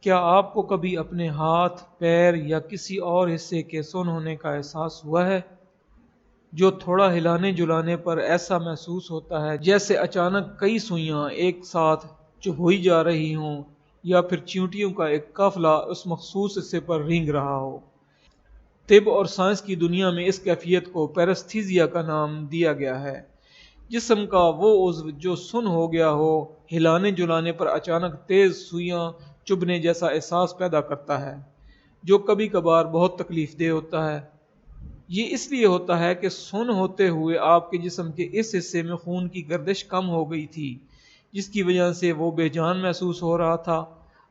کیا آپ کو کبھی اپنے ہاتھ، پیر یا کسی اور حصے کے سن ہونے کا احساس ہوا ہے؟ جو تھوڑا ہلانے جلانے پر ایسا محسوس ہوتا ہے جیسے اچانک کئی سوئیاں ایک ساتھ چبھوئی جا رہی ہوں یا پھر چیونٹیوں کا ایک قافلہ اس مخصوص حصے پر رینگ رہا ہو۔ طب اور سائنس کی دنیا میں اس کیفیت کو پیرستھیزیا کا نام دیا گیا ہے۔ جسم کا وہ عضو جو سن ہو گیا ہو، ہلانے جلانے پر اچانک تیز سوئیاں چبھنے جیسا احساس پیدا کرتا ہے، جو کبھی کبھار بہت تکلیف دہ ہوتا ہے۔ یہ اس لیے ہوتا ہے کہ سن ہوتے ہوئے آپ کے جسم کے اس حصے میں خون کی گردش کم ہو گئی تھی، جس کی وجہ سے وہ بے جان محسوس ہو رہا تھا۔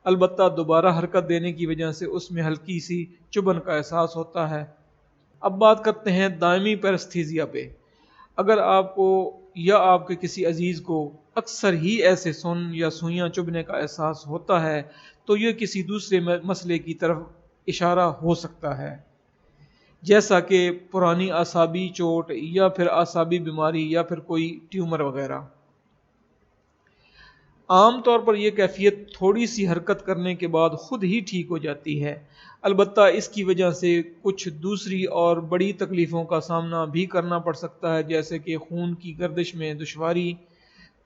البتہ دوبارہ حرکت دینے کی وجہ سے اس میں ہلکی سی چبھن کا احساس ہوتا ہے۔ اب بات کرتے ہیں دائمی پیرستھیزیا پہ۔ اگر آپ کو یا آپ کے کسی عزیز کو اکثر ہی ایسے سن یا سوئیاں چبھنے کا احساس ہوتا ہے تو یہ کسی دوسرے مسئلے کی طرف اشارہ ہو سکتا ہے، جیسا کہ پرانی اعصابی چوٹ یا پھر اعصابی بیماری یا پھر کوئی ٹیومر وغیرہ۔ عام طور پر یہ کیفیت تھوڑی سی حرکت کرنے کے بعد خود ہی ٹھیک ہو جاتی ہے، البتہ اس کی وجہ سے کچھ دوسری اور بڑی تکلیفوں کا سامنا بھی کرنا پڑ سکتا ہے، جیسے کہ خون کی گردش میں دشواری،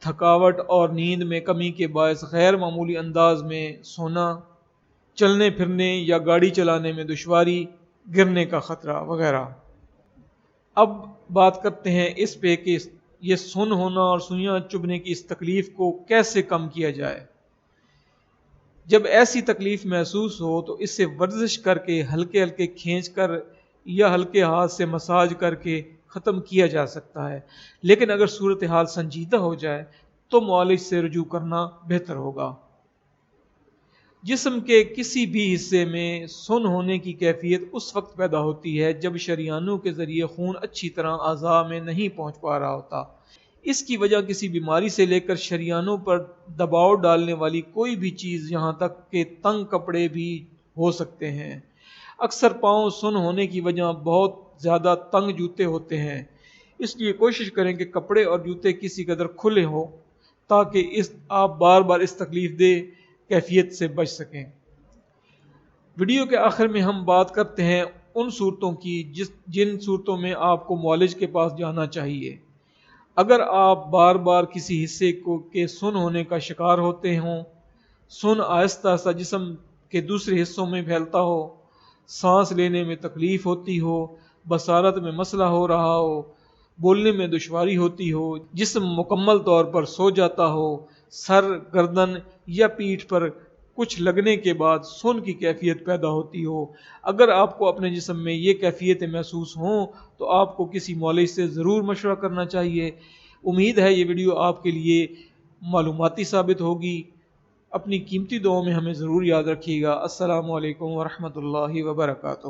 تھکاوٹ اور نیند میں کمی کے باعث غیر معمولی انداز میں سونا، چلنے پھرنے یا گاڑی چلانے میں دشواری، گرنے کا خطرہ وغیرہ۔ اب بات کرتے ہیں اس پہ کہ یہ سن ہونا اور سوئیاں چبھنے کی اس تکلیف کو کیسے کم کیا جائے۔ جب ایسی تکلیف محسوس ہو تو اس سے ورزش کر کے ہلکے ہلکے کھینچ کر یا ہلکے ہاتھ سے مساج کر کے ختم کیا جا سکتا ہے، لیکن اگر صورتحال سنجیدہ ہو جائے تو معالج سے رجوع کرنا بہتر ہوگا۔ جسم کے کسی بھی حصے میں سن ہونے کی کیفیت اس وقت پیدا ہوتی ہے جب شریانوں کے ذریعے خون اچھی طرح اعضاء میں نہیں پہنچ پا رہا ہوتا۔ اس کی وجہ کسی بیماری سے لے کر شریانوں پر دباؤ ڈالنے والی کوئی بھی چیز، یہاں تک کہ تنگ کپڑے بھی ہو سکتے ہیں۔ اکثر پاؤں سن ہونے کی وجہ بہت زیادہ تنگ جوتے ہوتے ہیں، اس لیے کوشش کریں کہ کپڑے اور جوتے کسی قدر کھلے ہوں تاکہ آپ بار بار اس تکلیف دہ کیفیت سے بچ سکیں۔ ویڈیو کے آخر میں ہم بات کرتے ہیں ان صورتوں کی جن صورتوں میں آپ کو معالج کے پاس جانا چاہیے۔ اگر آپ بار بار کسی حصے کے سن ہونے کا شکار ہوتے ہوں، سن آہستہ آہستہ جسم کے دوسرے حصوں میں پھیلتا ہو، سانس لینے میں تکلیف ہوتی ہو، بصارت میں مسئلہ ہو رہا ہو، بولنے میں دشواری ہوتی ہو، جسم مکمل طور پر سو جاتا ہو، سر، گردن یا پیٹھ پر کچھ لگنے کے بعد سن کی کیفیت پیدا ہوتی ہو، اگر آپ کو اپنے جسم میں یہ کیفیتیں محسوس ہوں تو آپ کو کسی معالج سے ضرور مشورہ کرنا چاہیے۔ امید ہے یہ ویڈیو آپ کے لیے معلوماتی ثابت ہوگی۔ اپنی قیمتی دعاؤں میں ہمیں ضرور یاد رکھیے گا۔ السلام علیکم ورحمۃ اللہ وبرکاتہ۔